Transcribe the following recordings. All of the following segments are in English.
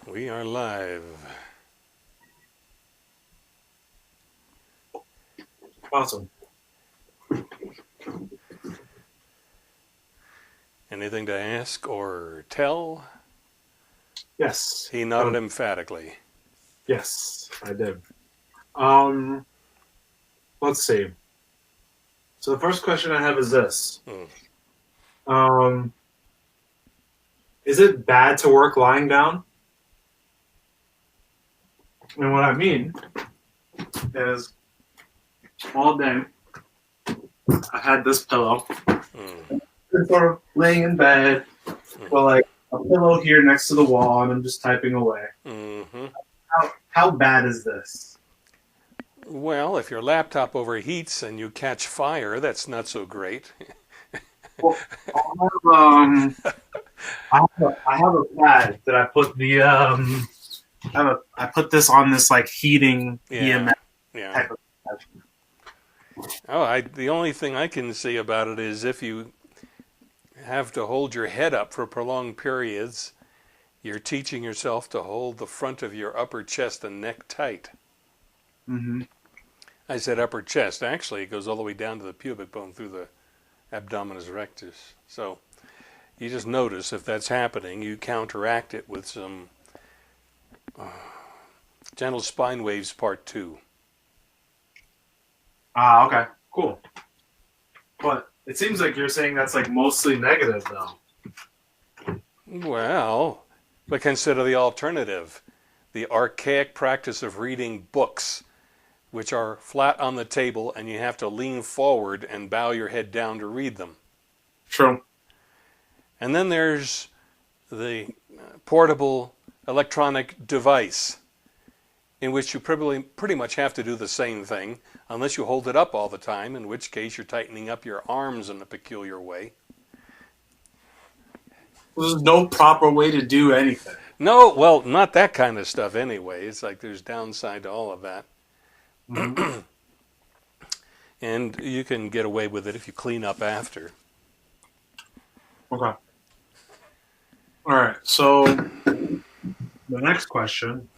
We are live. Awesome. Anything to ask or tell? Yes. He nodded emphatically. Yes, I did. Um, let's see. So the first question I have is this. Hmm. Um, is it bad to work lying down? And what I mean is all day I had this pillow. Hmm. I'm sort of laying in bed Hmm. with like a pillow here next to the wall and I'm just typing away. Mm-hmm. How bad is this? Well, if your laptop overheats and you catch fire, that's not so great. Well, I have a pad that I put I put this on this like heating Yeah, EMF yeah. type of. The only thing I can say about it is if you have to hold your head up for prolonged periods, you're teaching yourself to hold the front of your upper chest and neck tight. Mm-hmm. I said upper chest. Actually, it goes all the way down to the pubic bone through the abdominis rectus. So you just notice if that's happening, you counteract it with some gentle spine waves part 2. Ah, okay, cool. But it seems like you're saying that's like mostly negative, though. Well, but consider the alternative. The archaic practice of reading books, which are flat on the table and you have to lean forward and bow your head down to read them. True. And then there's the portable electronic device, in which you pretty much have to do the same thing, unless you hold it up all the time, in which case you're tightening up your arms in a peculiar way. There's no proper way to do anything. No, well, not that kind of stuff anyway. It's like there's downside to all of that. Mm-hmm. And you can get away with it if you clean up after. Okay. All right. So the next question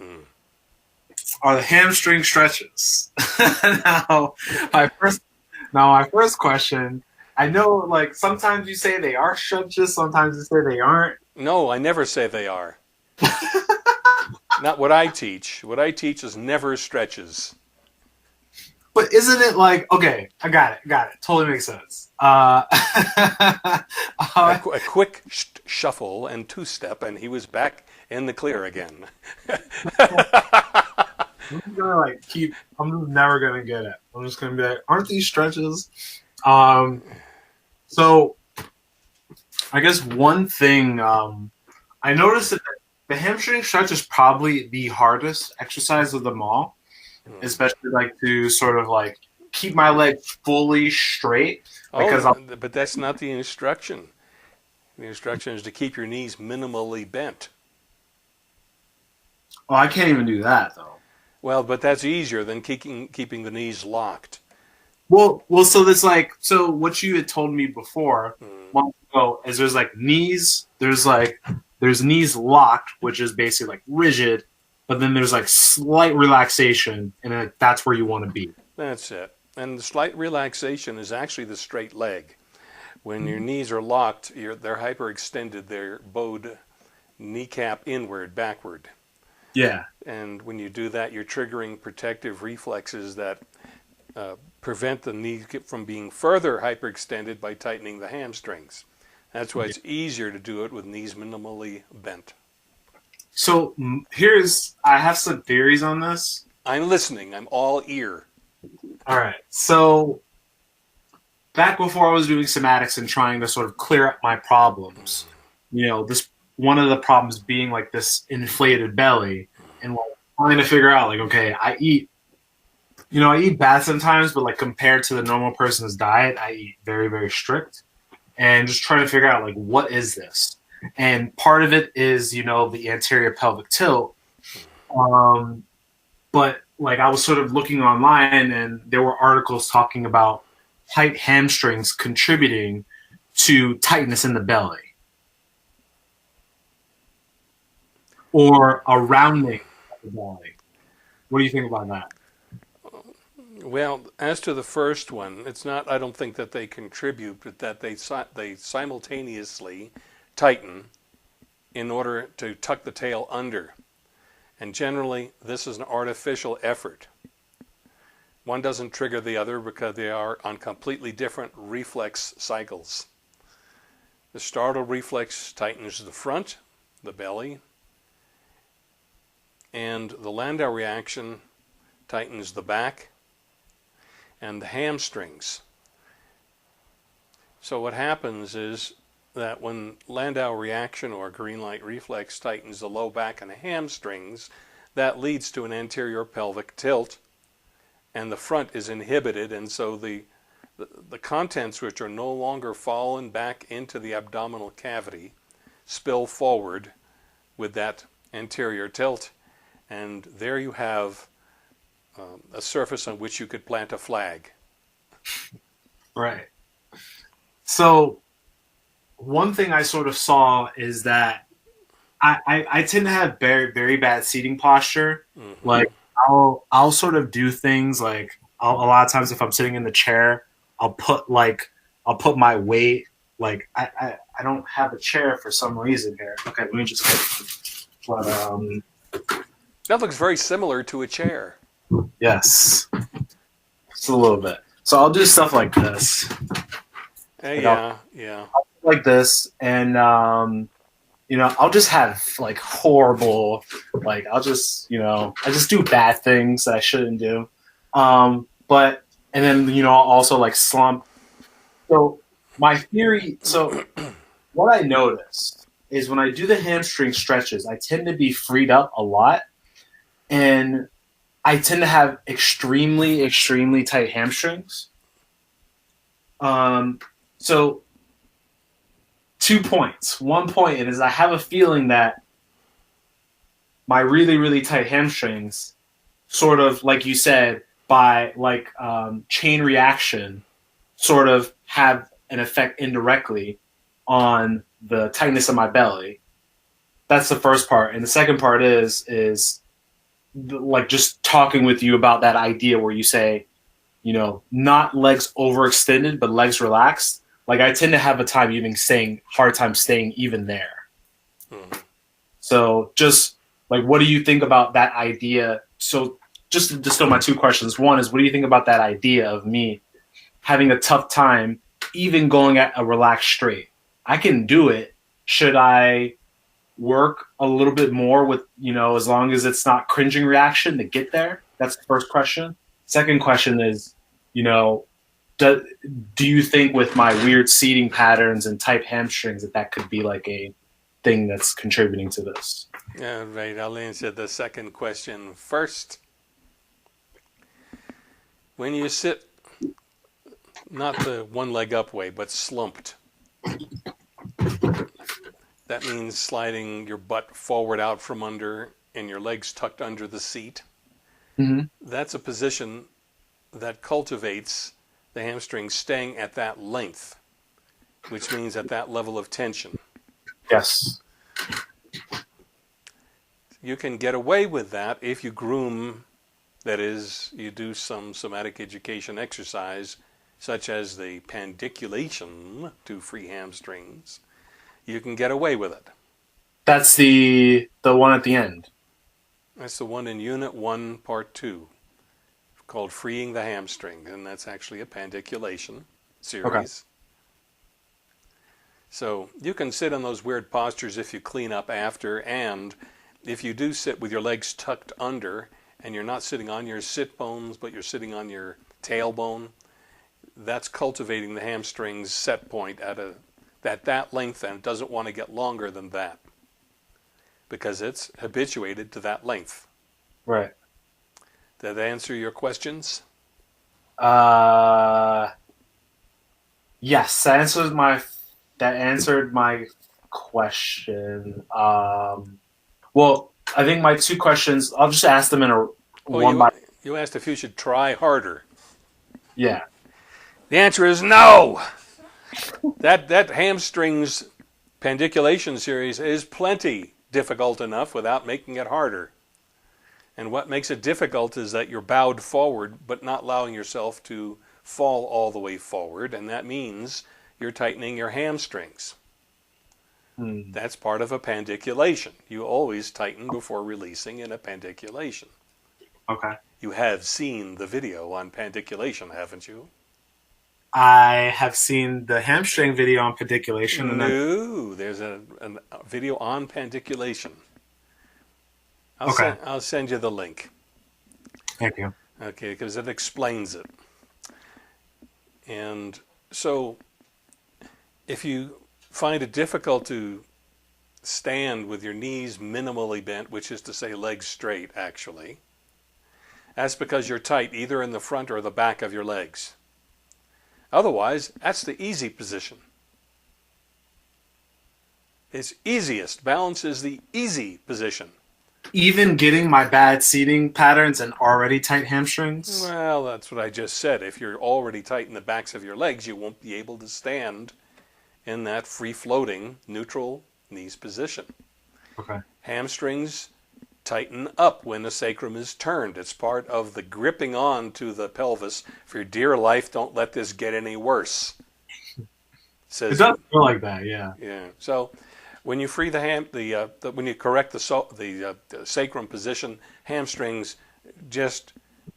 are the hamstring stretches. now, my first my first question. I know, like sometimes you say they are stretches, sometimes you say they aren't. No, I never say they are. Not what I teach. What I teach is never stretches. But isn't it like okay? I got it. Got it. Totally makes sense. A quick shuffle and two-step, and he was back in the clear again. I'm just gonna like keep. I'm just never gonna get it. I'm just gonna be like, aren't these stretches? Um. So I guess one thing I noticed that the hamstring stretch is probably the hardest exercise of them all, especially like to sort of like keep my leg fully straight because Oh, but that's not the instruction. The instruction is to keep your knees minimally bent. I can't even do that though. Well, but that's easier than keeping the knees locked. So that's like so what you had told me before Mm. months ago is there's knees locked, which is basically like rigid, but then there's like slight relaxation, and that's where you want to be. That's it. And the slight relaxation is actually the straight leg. When your knees are locked, they're hyperextended. They're bowed kneecap inward, backward. Yeah. And when you do that, you're triggering protective reflexes that prevent the knee from being further hyperextended by tightening the hamstrings. That's why it's easier to do it with knees minimally bent. So I have some theories on this. I'm listening. I'm all ear. All right. So back before I was doing somatics and trying to sort of clear up my problems, this one of the problems being like this inflated belly and like trying to figure out like, okay, I eat bad sometimes, but like compared to the normal person's diet, I eat very, very strict and just trying to figure out like, what is this? And part of it is, the anterior pelvic tilt. Um, but like I was sort of looking online and there were articles talking about tight hamstrings contributing to tightness in the belly. or a rounding of the belly? What do you think about that? Well, as to the first one, it's not. I don't think that they contribute, but that they simultaneously tighten in order to tuck the tail under. And generally, this is an artificial effort. One doesn't trigger the other because they are on completely different reflex cycles. The startle reflex tightens the front, the belly, and the Landau reaction tightens the back and the hamstrings. So what happens is that when Landau reaction or green light reflex tightens the low back and the hamstrings, that leads to an anterior pelvic tilt, and the front is inhibited, and so the contents, which are no longer fallen back into the abdominal cavity, spill forward with that anterior tilt, and there you have a surface on which you could plant a flag. Right. So one thing I sort of saw is that I tend to have very, very bad seating posture. Mm-hmm. Like I'll sort of do things like a lot of times if I'm sitting in the chair, I'll put my weight, like I don't have a chair for some reason here. Okay, let me just get but That looks very similar to a chair. yes. Just a little bit. So I'll do stuff like this. Yeah. Like this, and I'll just have like horrible, like I just do bad things that I shouldn't do. But and then I'll also like slump. So my theory, so what I notice is when I do the hamstring stretches, I tend to be freed up a lot, and I tend to have extremely, extremely tight hamstrings. So 2 points. 1 point is I have a feeling that my really, really tight hamstrings, sort of like you said, by like chain reaction, sort of have an effect indirectly on the tightness of my belly. That's the first part. And the second part is like just talking with you about that idea where you say, not legs overextended, but legs relaxed. Like I tend to have a hard time staying even there. Mm-hmm. So just like, what do you think about that idea? So just to distill my two questions. One is, what do you think about that idea of me having a tough time even going at a relaxed straight? I can do it. Should I work a little bit more with, as long as it's not cringing reaction to get there? That's the first question. Second question is, do you think with my weird seating patterns and tight hamstrings that could be like a thing that's contributing to this? Yeah, right. I'll answer the second question first. When you sit, not the one leg up way, but slumped, that means sliding your butt forward out from under and your legs tucked under the seat. Mm-hmm. That's a position that cultivates the hamstring staying at that length, which means at that level of tension. Yes. You can get away with that if you groom, that is, you do some somatic education exercise, such as the pandiculation to free hamstrings. You can get away with it. That's the one at the end. That's the one in Unit 1, Part 2, called Freeing the Hamstring, and that's actually a pandiculation series. Okay. So you can sit in those weird postures if you clean up after, and if you do sit with your legs tucked under and you're not sitting on your sit bones, but you're sitting on your tailbone, that's cultivating the hamstring's set point at that length, and it doesn't want to get longer than that because it's habituated to that length. Right. Did that answer your questions? Yes, that answered my question. Well, I think my two questions, I'll just ask them in one by. You asked if you should try harder. Yeah. The answer is no. That hamstrings pandiculation series is plenty difficult enough without making it harder. And what makes it difficult is that you're bowed forward, but not allowing yourself to fall all the way forward, and that means you're tightening your hamstrings. That's part of a pandiculation. You always tighten before releasing in a pandiculation. Okay. You have seen the video on pandiculation, haven't you? I have seen the hamstring video on pandiculation. No, there's a video on pandiculation. I'll send you the link. Thank you. Okay, because it explains it. And so if you find it difficult to stand with your knees minimally bent, which is to say legs straight, actually, that's because you're tight either in the front or the back of your legs. Otherwise, that's the easy position. It's easiest. Balance is the easy position. Even getting my bad seating patterns and already tight hamstrings? Well, that's what I just said. If you're already tight in the backs of your legs, you won't be able to stand in that free-floating, neutral knees position. Okay. Hamstrings tighten up when the sacrum is turned. It's part of the gripping on to the pelvis. For your dear life, don't let this get any worse. It does feel like that, yeah. Yeah. So when you free when you correct the sacrum position, hamstrings just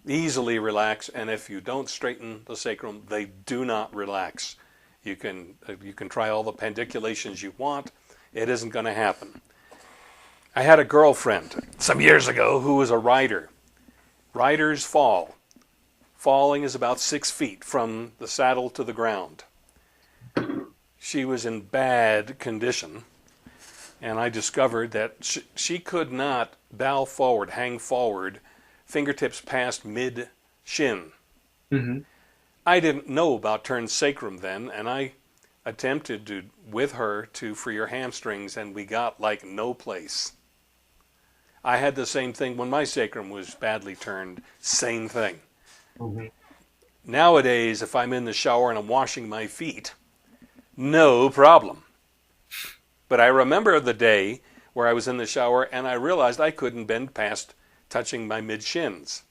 easily relax, and if you don't straighten the sacrum, they do not relax. You can try all the pandiculations you want. It isn't going to happen. I had a girlfriend some years ago who was a rider. Riders fall. Falling is about 6 feet from the saddle to the ground. She was in bad condition, and I discovered that she could not bow forward, hang forward, fingertips past mid-shin. Mm-hmm. I didn't know about turned sacrum then, and I attempted with her to free her hamstrings, and we got like no place. I had the same thing when my sacrum was badly turned, same thing. Mm-hmm. Nowadays, if I'm in the shower and I'm washing my feet, no problem. But I remember the day where I was in the shower and I realized I couldn't bend past touching my mid-shins.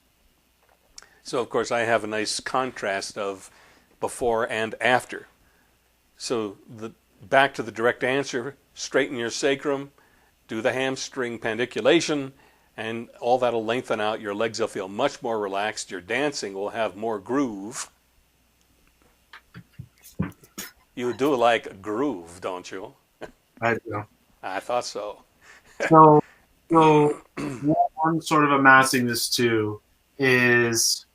So, of course, I have a nice contrast of before and after. So, back to the direct answer, straighten your sacrum, do the hamstring pandiculation, and all that will lengthen out. Your legs will feel much more relaxed. Your dancing will have more groove. You do like a groove, don't you? I do. I thought so. So what I'm sort of amassing this to is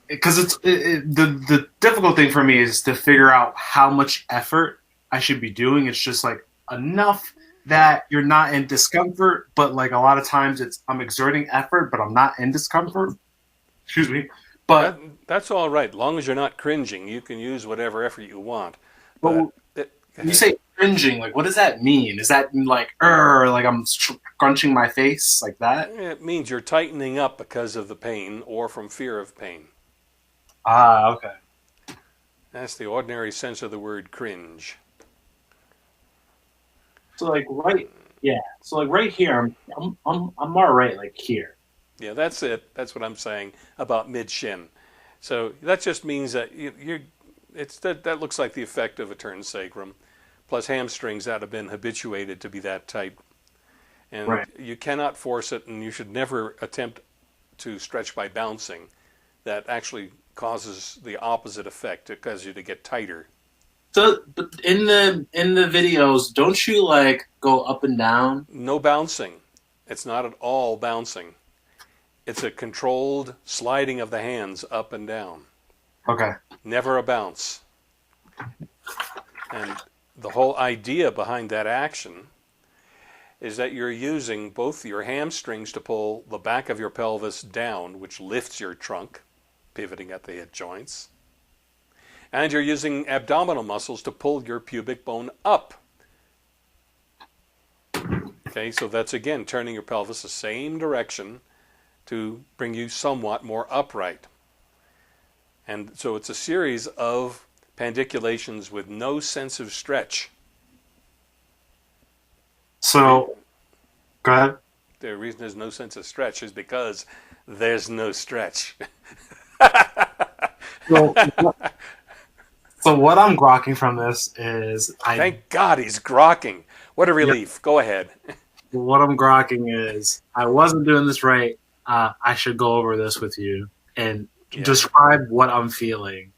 because the difficult thing for me is to figure out how much effort I should be doing. It's just like enough that you're not in discomfort, but like a lot of times I'm exerting effort, but I'm not in discomfort. Excuse me. But that's all right. As long as you're not cringing, you can use whatever effort you want. But you say cringing, like what does that mean? Is that like I'm crunching my face like that? It means you're tightening up because of the pain or from fear of pain. Ah, okay. That's the ordinary sense of the word cringe. So like right here, I'm all right, like here. Yeah, that's it. That's what I'm saying about mid-shin. So that just means that that looks like the effect of a turned sacrum, plus hamstrings that have been habituated to be that tight. And right. You cannot force it, and you should never attempt to stretch by bouncing. That actually causes the opposite effect. It causes you to get tighter. So in the videos, don't you like go up and down? No bouncing. It's not at all bouncing. It's a controlled sliding of the hands up and down. Okay. Never a bounce. And the whole idea behind that action is that you're using both your hamstrings to pull the back of your pelvis down, which lifts your trunk, pivoting at the hip joints. And you're using abdominal muscles to pull your pubic bone up. Okay, so that's again turning your pelvis the same direction to bring you somewhat more upright. And so it's a series of pandiculations with no sense of stretch. So, go ahead. The reason there's no sense of stretch is because there's no stretch. So, so what I'm grokking from this is Thank God he's grokking. What a relief. Yep. Go ahead. What I'm grokking is I wasn't doing this right. I should go over this with you and describe what I'm feeling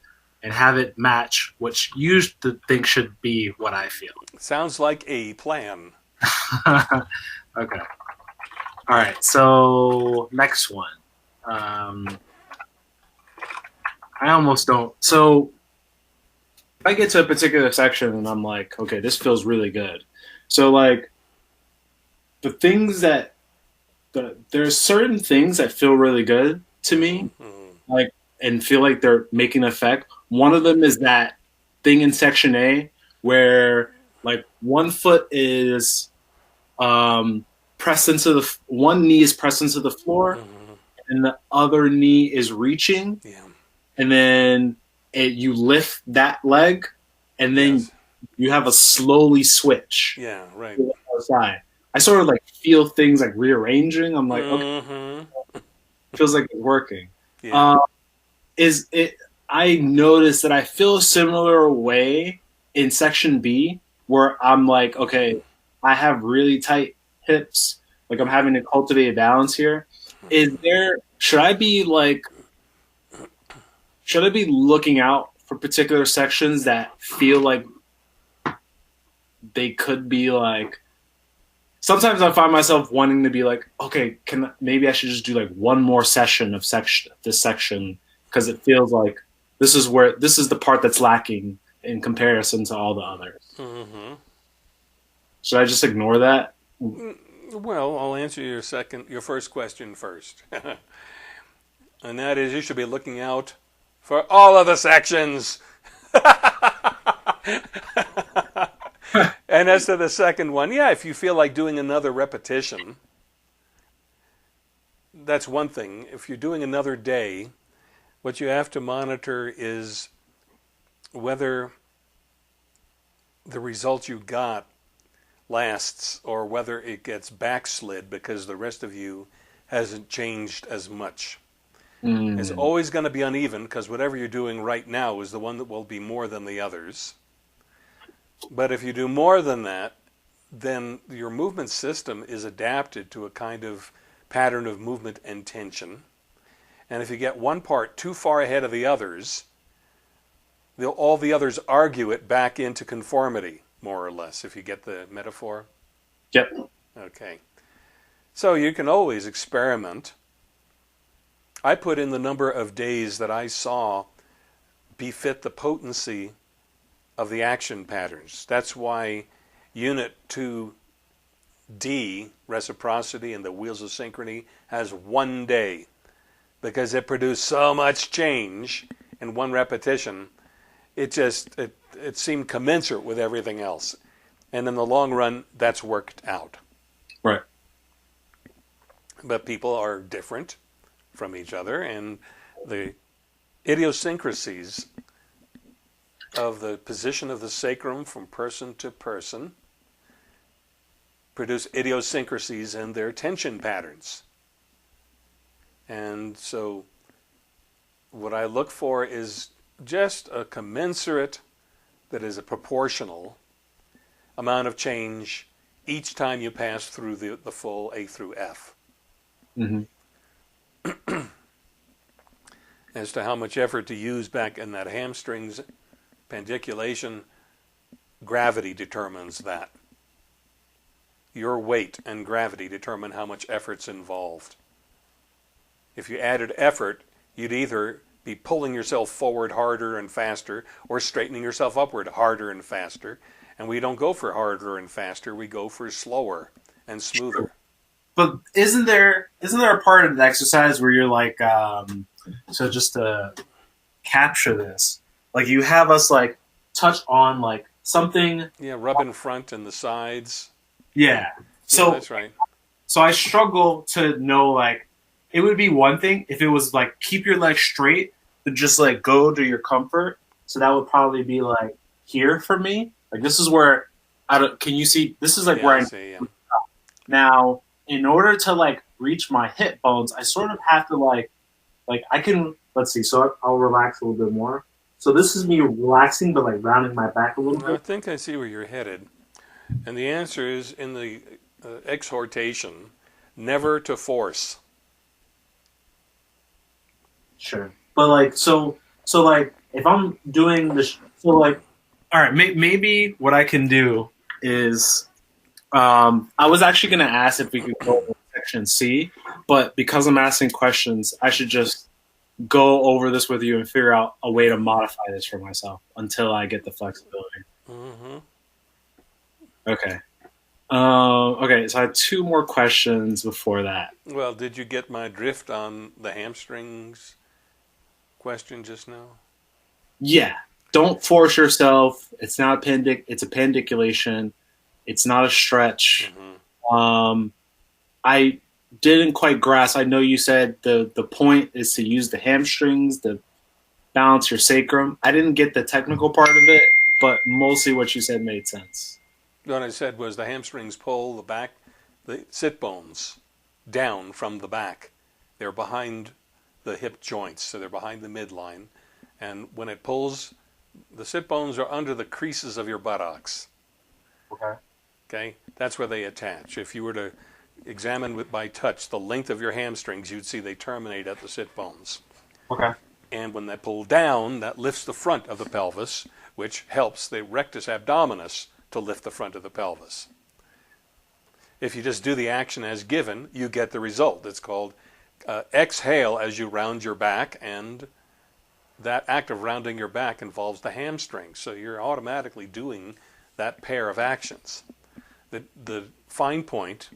and have it match what you think should be what I feel. Sounds like a plan. Okay. All right. So next one. I almost don't. So if I get to a particular section and I'm like, okay, this feels really good. So like the things that there's certain things that feel really good to me, like and feel like they're making an effect. One of them is that thing in section A where like one foot is pressed into the one knee is pressed into the floor, and the other knee is reaching, and then you lift that leg, and then you have a slowly switch. Yeah, right. To the other side. I sort of like feel things like rearranging. I'm like, okay, feels like it's working. Yeah. Is it? I noticed that I feel a similar way in section B, where I'm like, okay, I have really tight hips. Like I'm having to cultivate a balance here. Should I be looking out for particular sections that feel like they could be like, sometimes I find myself wanting to be like, okay, maybe I should just do like one more session of this section because it feels like this is the part that's lacking in comparison to all the others. Mm-hmm. Should I just ignore that? Well, I'll answer your first question first. And that is, you should be looking out for all of the sections. And as to the second one, if you feel like doing another repetition, that's one thing. If you're doing another day, what you have to monitor is whether the result you got lasts or whether it gets backslid because the rest of you hasn't changed as much. It's always going to be uneven because whatever you're doing right now is the one that will be more than the others. But if you do more than that, then your movement system is adapted to a kind of pattern of movement and tension. And if you get one part too far ahead of the others, all the others argue it back into conformity, more or less, if you get the metaphor. Yep. Okay. So you can always experiment. I put in the number of days that I saw befit the potency of the action patterns. That's why Unit 2D, reciprocity and the wheels of synchrony, has 1 day because it produced so much change in one repetition. It seemed commensurate with everything else. And in the long run, that's worked out. Right. But people are different from each other, and the idiosyncrasies of the position of the sacrum from person to person produce idiosyncrasies in their tension patterns. And so what I look for is just a commensurate, that is a proportional amount of change each time you pass through the full A through F. Mm-hmm. As to how much effort to use back in that hamstrings pandiculation, gravity determines that. Your weight and gravity determine how much effort's involved. If you added effort, you'd either be pulling yourself forward harder and faster or straightening yourself upward harder and faster. And we don't go for harder and faster, we go for slower and smoother. But isn't there a part of the exercise where you're like, so just to capture this, like you have us like touch on like something. Yeah, rub in front and the sides. Yeah. So yeah, that's right. So I struggle to know, like, it would be one thing if it was like keep your legs straight, but just like go to your comfort. So that would probably be like here for me. Like this is where can you see? This is like where Now, in order to like reach my hip bones, I sort of have to like I can, let's see. So I'll relax a little bit more. So this is me relaxing, but like rounding my back a little I bit. think I see where you're headed. And the answer is in the exhortation, never to force. Sure. But like so like if I'm doing this, so like all right, maybe what I can do is I was actually going to ask if we could go over section C, but because I'm asking questions, I should just go over this with you and figure out a way to modify this for myself until I get the flexibility. Mm-hmm. Okay. Okay, so I have two more questions before that. Well, did you get my drift on the hamstrings question just now? Yeah. Don't force yourself. It's not it's a pandiculation. It's not a stretch. Mm-hmm. I didn't quite grasp. I know you said the point is to use the hamstrings to balance your sacrum. I didn't get the technical part of it, but mostly what you said made sense. What I said was the hamstrings pull the sit bones down from the back. They're behind the hip joints, so they're behind the midline. And when it pulls, the sit bones are under the creases of your buttocks. Okay. Okay, that's where they attach. If you were to examine by touch the length of your hamstrings, you'd see they terminate at the sit bones. Okay. And when they pull down, that lifts the front of the pelvis, which helps the rectus abdominis to lift the front of the pelvis. If you just do the action as given, you get the result. It's called exhale as you round your back, and that act of rounding your back involves the hamstrings. So you're automatically doing that pair of actions. The fine point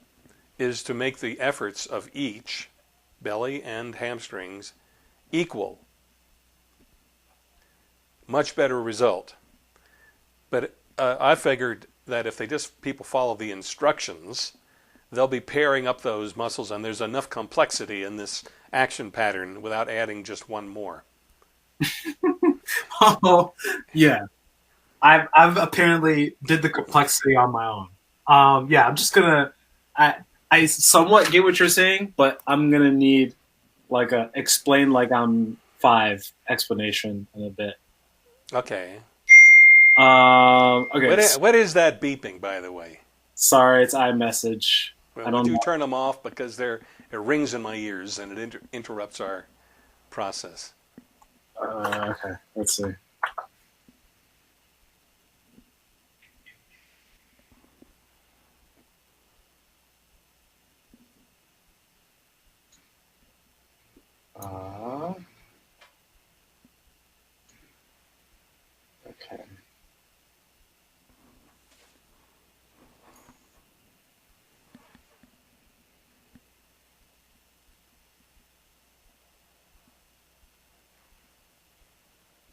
is to make the efforts of each, belly and hamstrings, equal. Much better result. But I figured that if people follow the instructions, they'll be pairing up those muscles, and there's enough complexity in this action pattern without adding just one more. Oh, yeah. I've apparently did the complexity on my own. Yeah, I'm just gonna. I somewhat get what you're saying, but I'm gonna need like a explain like I'm five explanation in a bit. Okay. Okay. What is that beeping, by the way? Sorry, it's iMessage. Well, I would don't you know. turn them off, because it rings in my ears and it interrupts our process. Okay, let's see. Okay.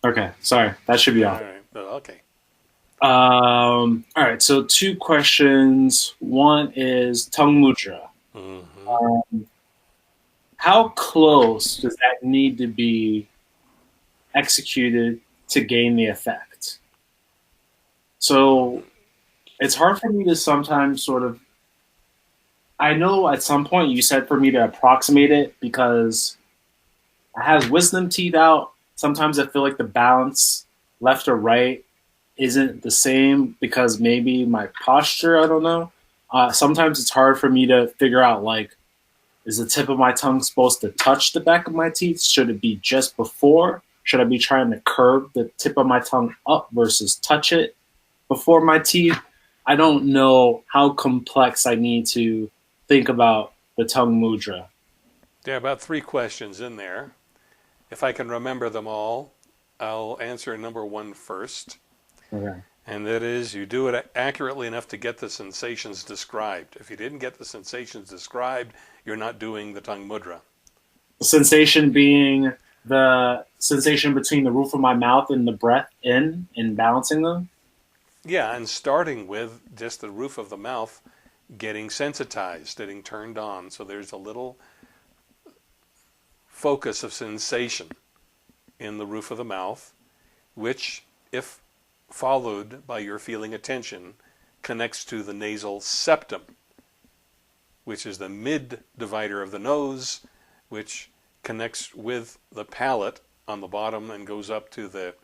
Okay, sorry. That should be All off. right. Okay. All right, so two questions. One is tongue mudra. Mm-hmm. How close does that need to be executed to gain the effect? So it's hard for me to sometimes sort of. I know at some point you said for me to approximate it because I have wisdom teeth out. Sometimes I feel like the balance left or right isn't the same because maybe my posture, I don't know. Sometimes it's hard for me to figure out like, is the tip of my tongue supposed to touch the back of my teeth? Should it be just before? Should I be trying to curve the tip of my tongue up versus touch it before my teeth? I don't know how complex I need to think about the tongue mudra. There are about 3 questions in there. If I can remember them all, I'll answer number 1 first. Okay. And that is, you do it accurately enough to get the sensations described. If you didn't get the sensations described, you're not doing the tongue mudra. The sensation being the sensation between the roof of my mouth and the breath in and balancing them? Yeah, and starting with just the roof of the mouth getting sensitized, getting turned on. So there's a little focus of sensation in the roof of the mouth, which, if followed by your feeling attention, connects to the nasal septum. which is the mid divider of the nose, which connects with the palate on the bottom and goes up to the,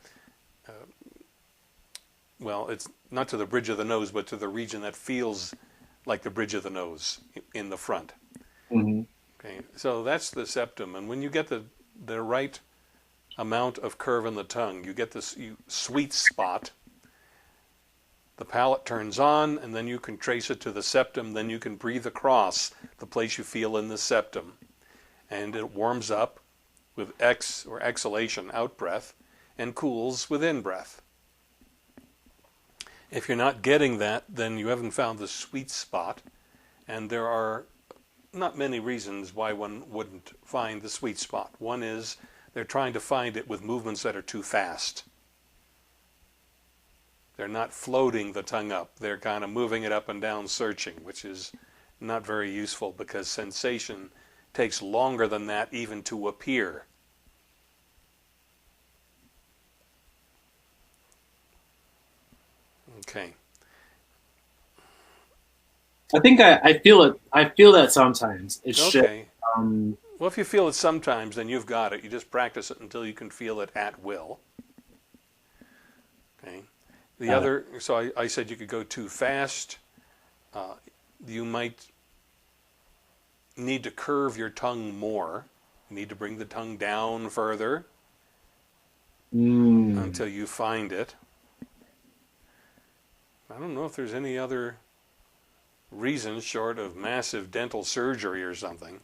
well, it's not to the bridge of the nose, but to the region that feels like the bridge of the nose in the front. Mm-hmm. Okay, so that's the septum. And when you get the right amount of curve in the tongue, you get this sweet spot. The palate turns on, and then you can trace it to the septum. Then you can breathe across the place you feel in the septum. And it warms up with exhalation, out breath, and cools with in breath. If you're not getting that, then you haven't found the sweet spot. And there are not many reasons why one wouldn't find the sweet spot. One is they're trying to find it with movements that are too fast. They're not floating the tongue up. They're kind of moving it up and down, searching, which is not very useful because sensation takes longer than that even to appear. Okay. I think I feel it. I feel that sometimes. It's Okay. just, Well, if you feel it sometimes, then you've got it. You just practice it until you can feel it at will. Okay. The other, so I said you could go too fast. You might need to curve your tongue more. You need to bring the tongue down further until you find it. I don't know if there's any other reasons short of massive dental surgery or something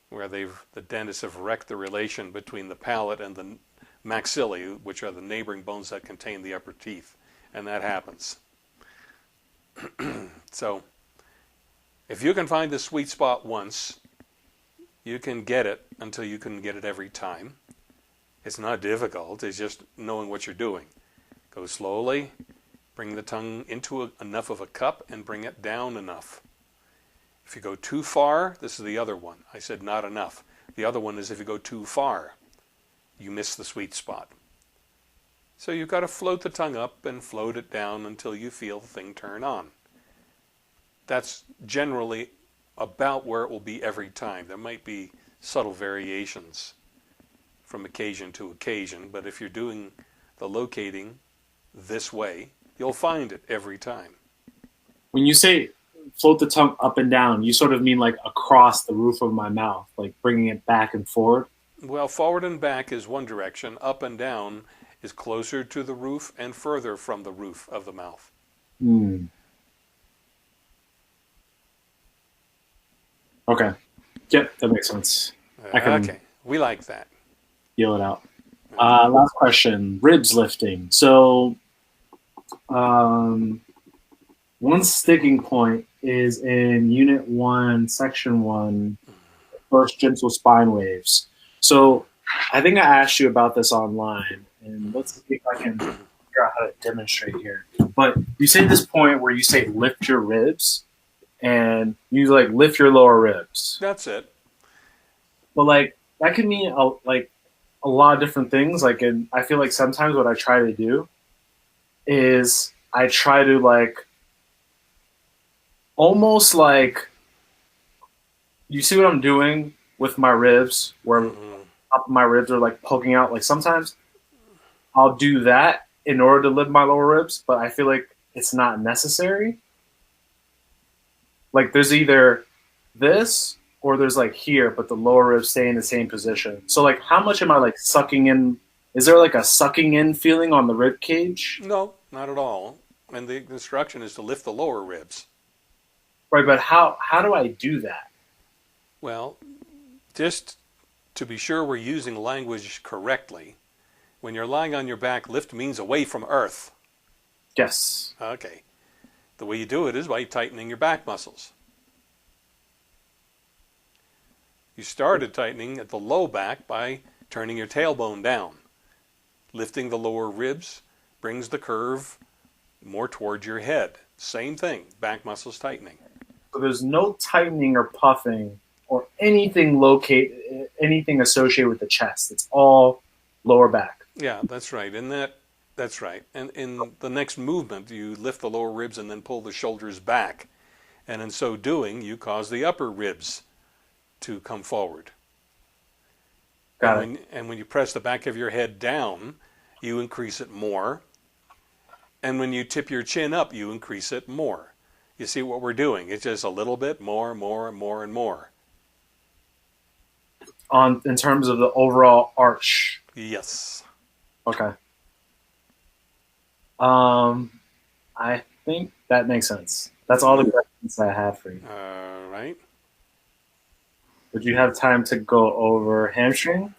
where the dentists have wrecked the relation between the palate and the maxillae, which are the neighboring bones that contain the upper teeth, and that happens. So if you can find the sweet spot once, you can get it until you can get it every time. It's not difficult, it's just knowing what you're doing. Go slowly, bring the tongue into enough of a cup and bring it down enough. If you go too far, this is the other one. I said not enough. The other one is if you go too far, you miss the sweet spot. So you've got to float the tongue up and float it down until you feel the thing turn on. That's generally about where it will be every time. There might be subtle variations from occasion to occasion, but if you're doing the locating this way, you'll find it every time. when you say float the tongue up and down, you sort of mean like across the roof of my mouth, like bringing it back and forward? Well, forward and back is one direction. Up and down is closer to the roof and further from the roof of the mouth. Okay. Yep, that makes sense. I can Okay, we like that. feel it out. Last question, ribs lifting. So one sticking point is in Unit 1, Section 1, first gentle spine waves. So I think I asked you about this online, and let's see if I can figure out how to demonstrate here. But you say this point where you say lift your ribs, and you like lift your lower ribs. That's it. But like that could mean a lot of different things. Like, and I feel like sometimes what I try to do is I try to like almost like, you see what I'm doing with my ribs, where top of my ribs are like poking out. Like sometimes I'll do that in order to lift my lower ribs, but I feel like it's not necessary. Like there's either this or there's like here, but the lower ribs stay in the same position. So like how much am I like sucking in? Is there like a sucking in feeling on the rib cage? No, not at all. And the instruction is to lift the lower ribs. Right, but how do I do that? Well, just to be sure we're using language correctly, when you're lying on your back, lift means away from earth. Yes. Okay. The way you do it is by tightening your back muscles. You started tightening at the low back by turning your tailbone down. Lifting the lower ribs brings the curve more towards your head. Same thing, back muscles tightening. So there's no tightening or puffing or anything associated with the chest. It's all lower back. Yeah, that's right. That's right. And in the next movement, you lift the lower ribs and then pull the shoulders back. And in so doing, you cause the upper ribs to come forward. And when you press the back of your head down, you increase it more. And when you tip your chin up, you increase it more. You see what we're doing? It's just a little bit more, and more. In terms of the overall arch. Yes. Okay. I think that makes sense. That's all the questions I have for you. All right. Would you have time to go over hamstring?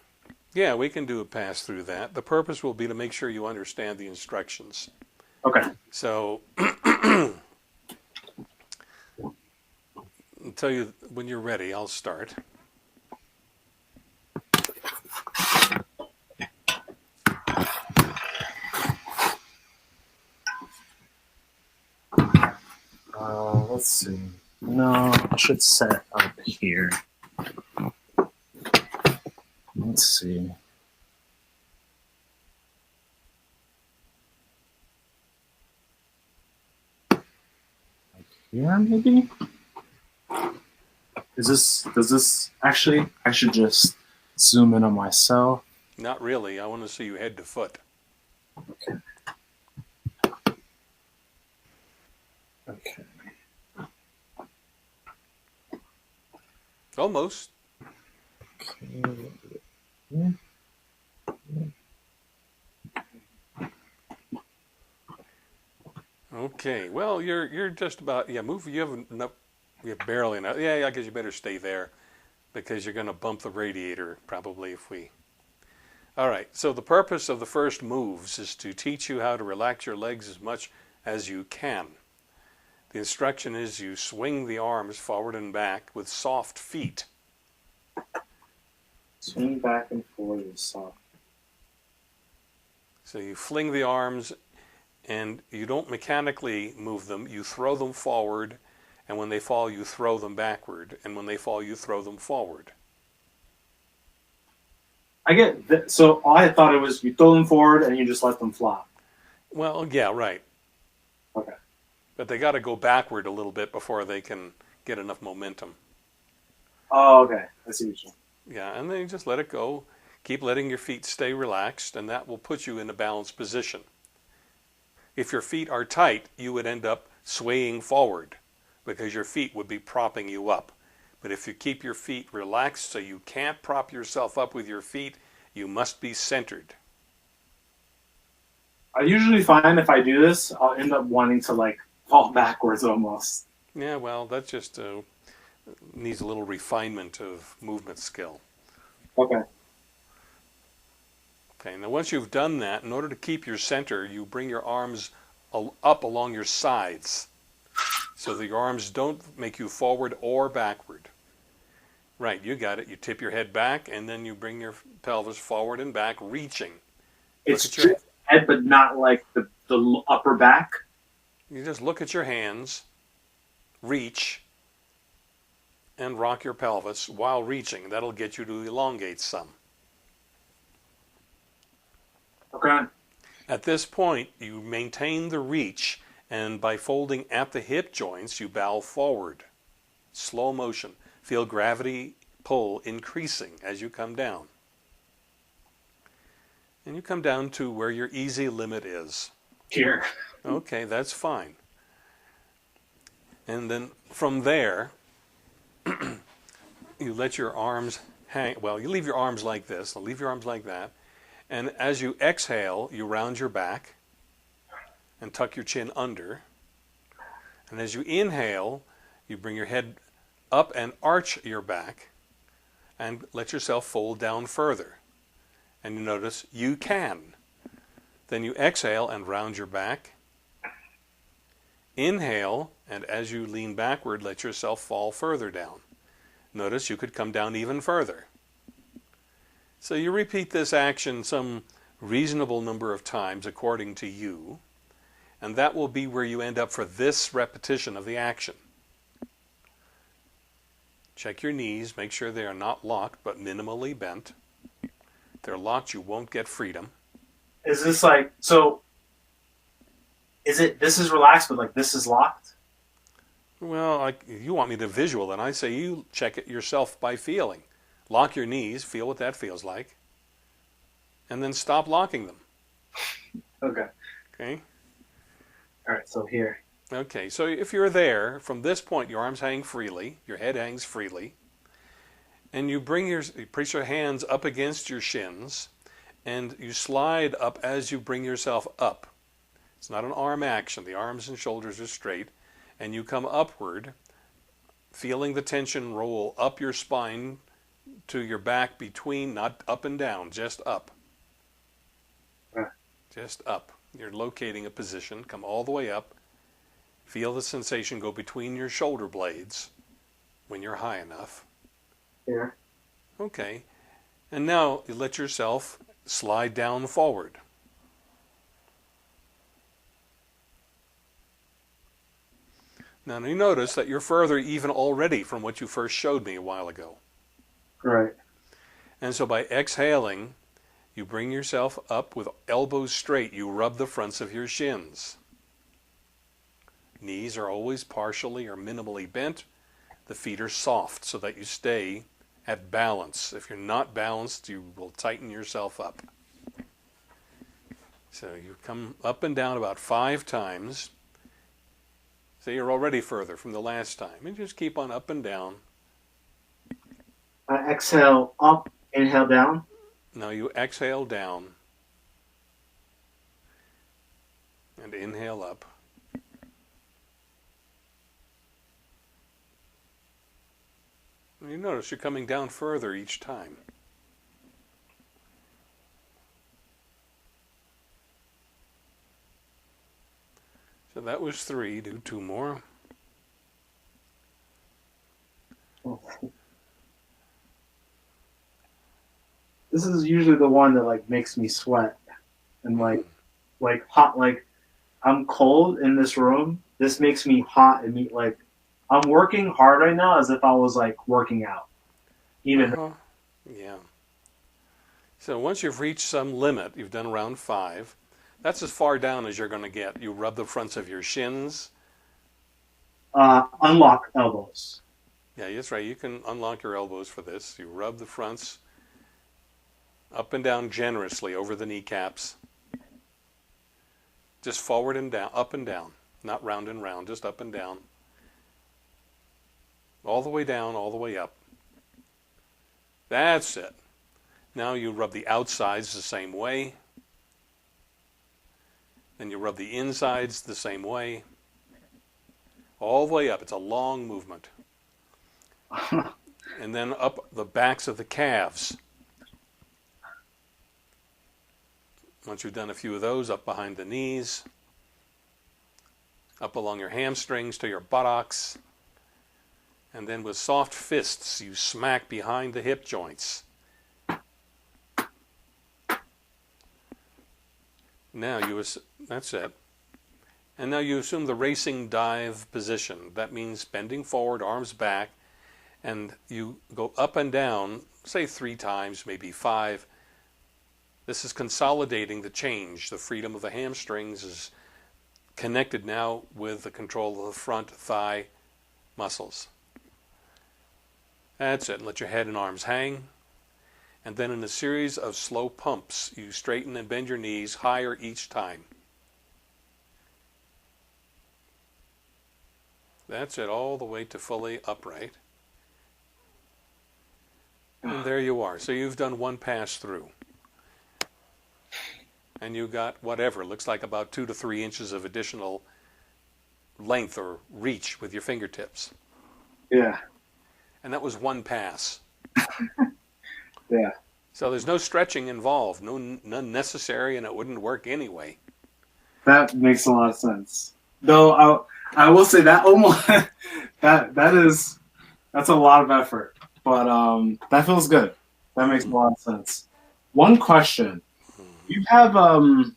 Yeah, we can do a pass through that. The purpose will be to make sure you understand the instructions. Okay. So, I'll tell you when you're ready, I'll start. Let's see. No, I should set it up here. Let's see. Like here, maybe? Does this actually, I should just zoom in on myself. Not really. I want to see you head to foot. Okay. Okay. Almost. Okay. Well, you're just about move. You have enough. You have barely enough. Yeah, I guess you better stay there because you're going to bump the radiator probably if we. All right. So the purpose of the first moves is to teach you how to relax your legs as much as you can. The instruction is you swing the arms forward and back with soft feet. Swing back and forth with soft. So you fling the arms and you don't mechanically move them. You throw them forward, and when they fall, you throw them backward. And when they fall, you throw them forward. I get that. So I thought it was you throw them forward and you just let them flop. Well, yeah, right. Okay. But they got to go backward a little bit before they can get enough momentum. Oh, okay. I see what you're saying. Yeah, and then you just let it go. Keep letting your feet stay relaxed, and that will put you in a balanced position. If your feet are tight, you would end up swaying forward because your feet would be propping you up. But if you keep your feet relaxed so you can't prop yourself up with your feet, you must be centered. I usually find if I do this, I'll end up wanting to fall backwards almost. Yeah, well, that just needs a little refinement of movement skill. Okay. Okay, now once you've done that, in order to keep your center, you bring your arms up along your sides so that your arms don't make you forward or backward. Right, you got it. You tip your head back, and then you bring your pelvis forward and back, reaching. It's just head, but not like the upper back. You just look at your hands, reach, and rock your pelvis while reaching. That'll get you to elongate some. Okay. At this point, you maintain the reach, and by folding at the hip joints, you bow forward. Slow motion. Feel gravity pull increasing as you come down. And you come down to where your easy limit is. Here. Okay, that's fine. And then from there, you let your arms hang. Well, you leave your arms like this. Leave your arms like that. And as you exhale, you round your back and tuck your chin under. And as you inhale, you bring your head up and arch your back and let yourself fold down further. And you notice you can. Then you exhale and round your back. Inhale, and as you lean backward, let yourself fall further down. Notice you could come down even further. So you repeat this action some reasonable number of times according to you, and that will be where you end up for this repetition of the action. Check your knees, make sure they are not locked but minimally bent. If they're locked, you won't get freedom. Is this this is relaxed, but this is locked? Well, you want me to visual, and I say you check it yourself by feeling. Lock your knees, feel what that feels like, and then stop locking them. Okay. Okay? All right, so here. Okay, so if you're there, from this point, your arms hang freely, your head hangs freely, and you place your hands up against your shins, and you slide up as you bring yourself up. It's not an arm action. The arms and shoulders are straight, and you come upward, feeling the tension roll up your spine to your back between, not up and down, just up. Just up. You're locating a position, come all the way up. Feel the sensation go between your shoulder blades when you're high enough. Here. Okay. And now you let yourself slide down forward. Now you notice that you're further even already from what you first showed me a while ago. Right. And so by exhaling, you bring yourself up with elbows straight. You rub the fronts of your shins. Knees are always partially or minimally bent. The feet are soft so that you stay at balance. If you're not balanced, you will tighten yourself up. So you come up and down about 5 times. So you're already further from the last time. And just keep on up and down. Exhale up, inhale down. Now you exhale down and inhale up. And you notice you're coming down further each time. So that was 3. Do 2 more. This is usually the one that like makes me sweat and like hot. Like I'm cold in this room. This makes me hot and me like I'm working hard right now as if I was like working out. Even yeah. So once you've reached some limit, you've done around 5. That's as far down as you're going to get. You rub the fronts of your shins. Unlock elbows. Yeah, that's right. You can unlock your elbows for this. You rub the fronts up and down generously over the kneecaps. Just forward and down, up and down. Not round and round, just up and down. All the way down, all the way up. That's it. Now you rub the outsides the same way. Then you rub the insides the same way. All the way up. It's a long movement. And then up the backs of the calves. Once you've done a few of those, up behind the knees, up along your hamstrings to your buttocks, and then with soft fists you smack behind the hip joints. Now that's it. And now you assume the racing dive position. That means bending forward, arms back, and you go up and down, say 3 times, maybe 5. This is consolidating the change. The freedom of the hamstrings is connected now with the control of the front thigh muscles. That's it. And let your head and arms hang. And then in a series of slow pumps, you straighten and bend your knees higher each time. That's it, all the way to fully upright. And there you are. So you've done 1 pass through. And you got whatever, looks like about 2 to 3 inches of additional length or reach with your fingertips. Yeah. And that was 1 pass. Yeah. So there's no stretching involved, none necessary, and it wouldn't work anyway. That makes a lot of sense. Though I will say that almost that's a lot of effort, but that feels good. That makes a lot of sense. One question: you have and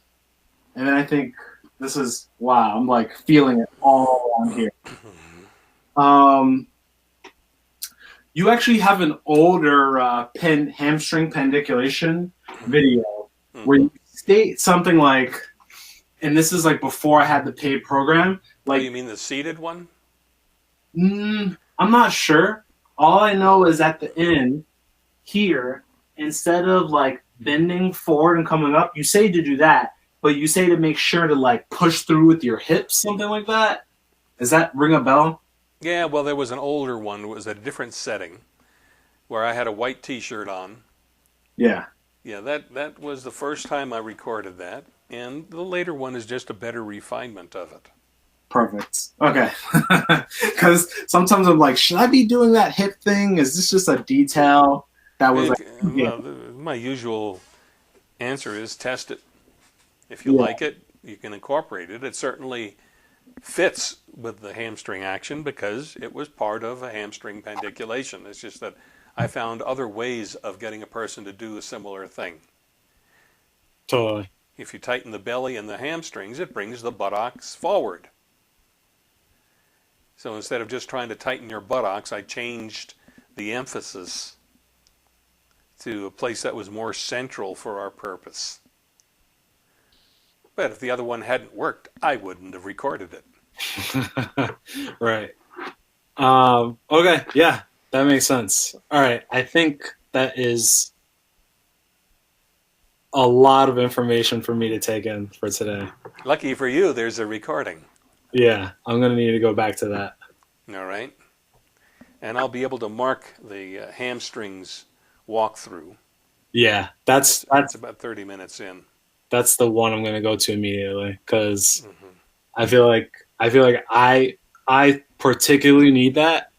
then I think this is wow. I'm like feeling it all on here. You actually have an older hamstring pandiculation video where you state something like, and this is like before I had the paid program. Like, you mean the seated one? I'm not sure. All I know is at the end here, instead of like bending forward and coming up, you say to do that, but you say to make sure to like push through with your hips, something like that. Does that ring a bell? Yeah, well, there was an older one. It was at a different setting where I had a white T-shirt on. Yeah. Yeah, that was the first time I recorded that, and the later one is just a better refinement of it. Perfect. Okay. Because sometimes I'm like, should I be doing that hip thing? Is this just a detail that was like, yeah, Well, my usual answer is test it. If you yeah, like it, you can incorporate it. It certainly fits with the hamstring action because it was part of a hamstring pandiculation. It's just that I found other ways of getting a person to do a similar thing. totally. If you tighten the belly and the hamstrings, it brings the buttocks forward. So instead of just trying to tighten your buttocks, I changed the emphasis to a place that was more central for our purpose. But if the other one hadn't worked, I wouldn't have recorded it. Right. Okay. Yeah, that makes sense. All right. I think that is a lot of information for me to take in for today. Lucky for you, there's a recording. Yeah, I'm going to need to go back to that. All right. And I'll be able to mark the hamstrings walkthrough. Yeah, It's about 30 minutes in. that's the one I'm going to go to immediately because I feel like I particularly need that.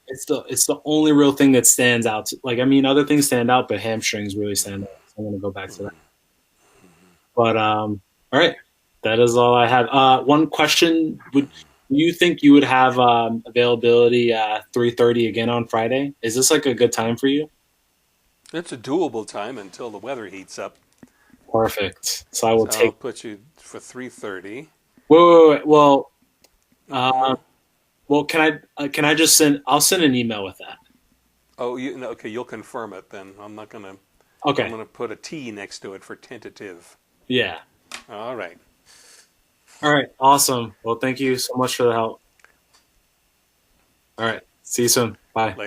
It's the only real thing that stands out. Like, I mean, other things stand out, but hamstrings really stand out. So I'm going to go back to that. But all right, that is all I have. One question: would you think you would have availability 3:30 again on Friday? Is this like a good time for you? It's a doable time until the weather heats up. Perfect. So I will So I'll take. put you for 3:30. Wait. Well, can I just send? I'll send an email with that. Oh, okay, you'll confirm it then. I'm not going to. I'm Okay. going to put a T next to it for tentative. Yeah. All right. All right. Awesome. Well, thank you so much for the help. All right. See you soon. Bye. Later.